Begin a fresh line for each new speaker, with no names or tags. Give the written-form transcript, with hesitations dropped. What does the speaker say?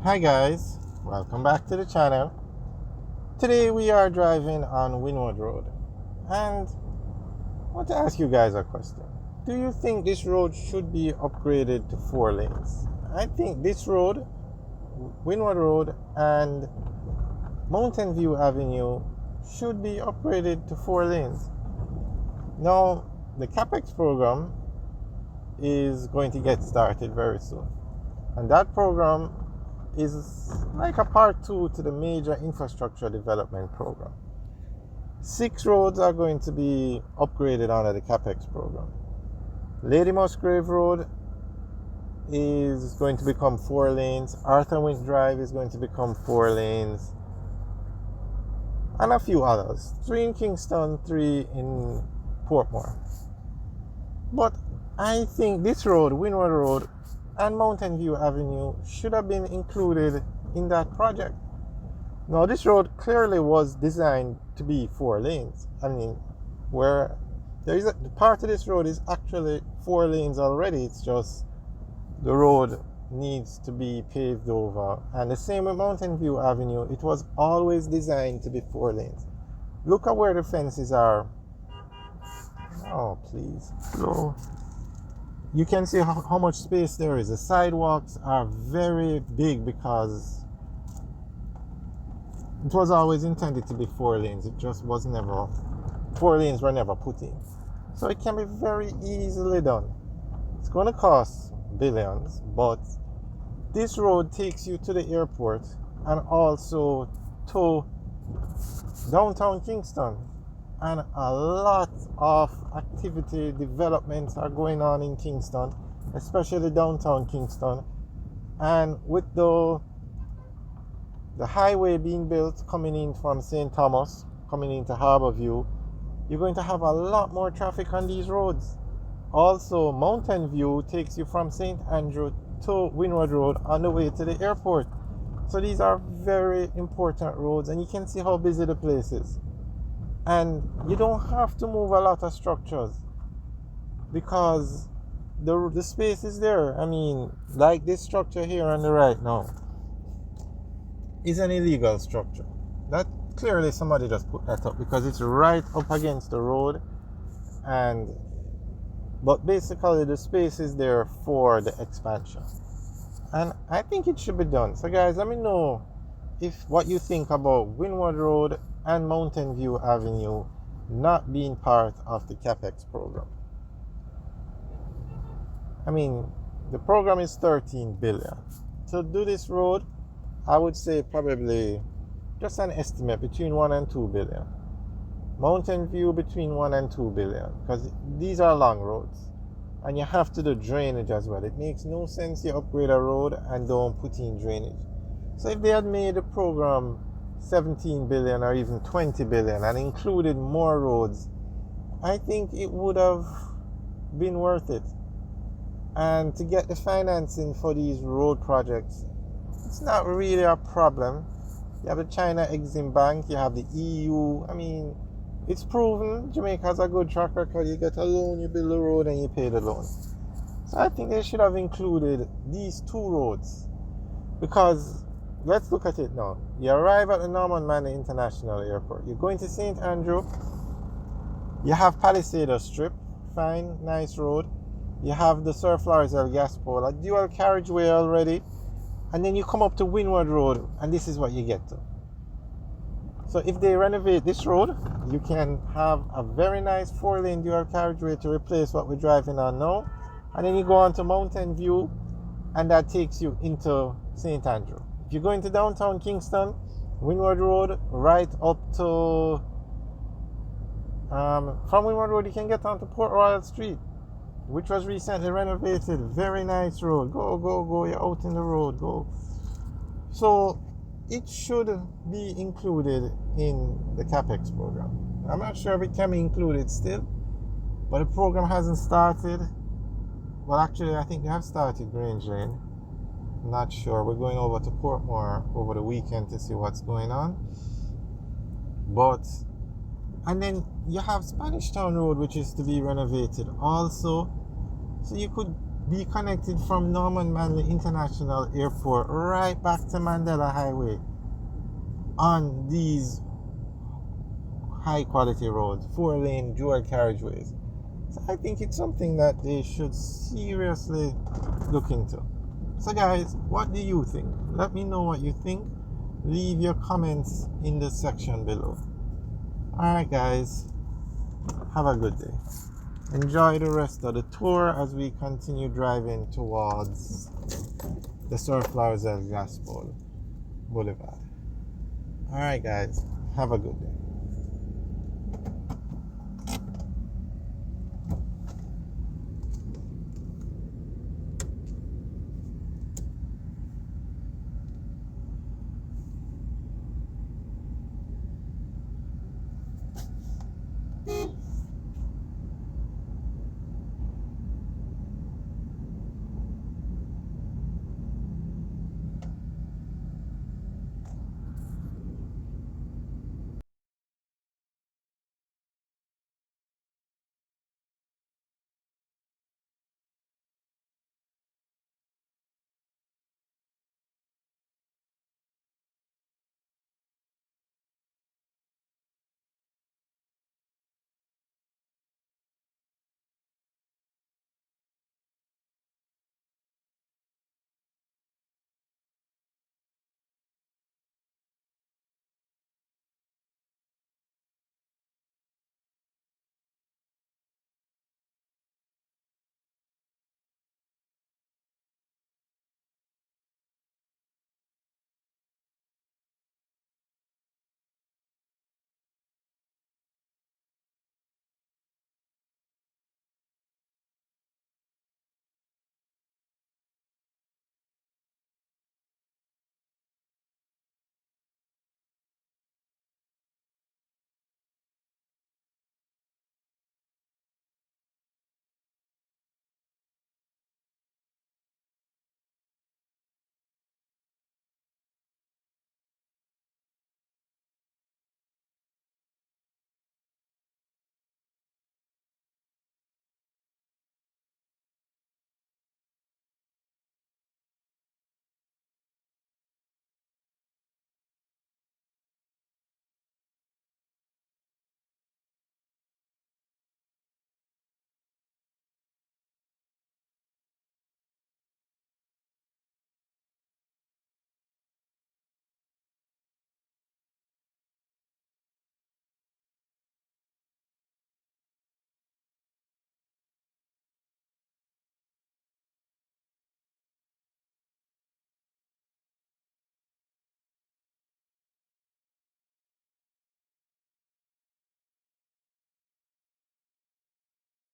Hi guys, welcome back to the channel. Today we are driving on Windward Road and I want to ask you guys a question. Do you think this road should be upgraded to 4 lanes? I think this road, Windward Road and Mountain View Avenue, should be upgraded to 4 lanes. Now, the CapEx program is going to get started very soon, and that program is like a part 2 to the major infrastructure development program. 6 roads are going to be upgraded under the CapEx program. Lady Musgrave Road is going to become 4 lanes. Arthur Wint Drive is going to become 4 lanes. And a few others. 3 in Kingston, 3 in Portmore. But I think this road, Windward Road, and Mountain View Avenue should have been included in that project. Now, this road clearly was designed to be 4 lanes. I mean, where there is a part of this road is actually 4 lanes already. It's just the road needs to be paved over. And the same with Mountain View Avenue. It was always designed to be 4 lanes. Look at where the fences are. Oh, please. Slow. You can see how much space there is. The sidewalks are very big because it was always intended to be 4 lanes. It just was never, 4 lanes were never put in. So it can be very easily done. It's going to cost billions, but this road takes you to the airport and also to downtown Kingston. And a lot of activity developments are going on in Kingston, especially downtown Kingston. And with the highway being built coming in from St. Thomas, coming into Harborview, you're going to have a lot more traffic on these roads. Also, Mountain View takes you from St. Andrew to Windward Road on the way to the airport. So these are very important roads, and you can see how busy the place is. And you don't have to move a lot of structures because the space is there. I mean, like this structure here on the right now is an illegal structure. That clearly somebody just put that up because it's right up against the road. But basically the space is there for the expansion. And I think it should be done. So guys, let me know what you think about Windward Road and Mountain View Avenue not being part of the CapEx program. I mean, the program is 13 billion. To do this road, I would say probably just an estimate between 1 and 2 billion. Mountain View between 1 and 2 billion, because these are long roads and you have to do drainage as well. It makes no sense you upgrade a road and don't put in drainage. So if they had made the program 17 billion or even 20 billion and included more roads, I think it would have been worth it. And to get the financing for these road projects, it's not really a problem. You have the China Exim Bank, you have the EU. I mean, it's proven Jamaica has a good track record. You get a loan, you build a road, and you pay the loan. So I think they should have included these 2 roads, because let's look at it now. You arrive at the Norman Manley International Airport. You're going to St. Andrew. You have Palisades Strip. Fine, nice road. You have the Sir Florizel Gas Pole, a dual carriageway already. And then you come up to Windward Road, and this is what you get to. So if they renovate this road, you can have a very nice 4-lane dual carriageway to replace what we're driving on now. And then you go on to Mountain View, and that takes you into St. Andrew. If you're going to downtown Kingston, Windward Road, right up to from Windward Road you can get onto Port Royal Street, which was recently renovated. Very nice road. Go, you're out in the road, go. So it should be included in the CapEx program. I'm not sure if it can be included still, but the program hasn't started. Well, actually, I think they have started Grange Lane. I'm not sure. We're going over to Portmore over the weekend to see what's going on. And then you have Spanish Town Road, which is to be renovated also. So you could be connected from Norman Manley International Airport right back to Mandela Highway on these high quality roads, 4-lane dual carriageways. So I think it's something that they should seriously look into. So guys, what do you think? Let me know what you think. Leave your comments in the section below. Alright guys, have a good day. Enjoy the rest of the tour as we continue driving towards the Sir Flores El Gaspol Boulevard. Alright guys, have a good day.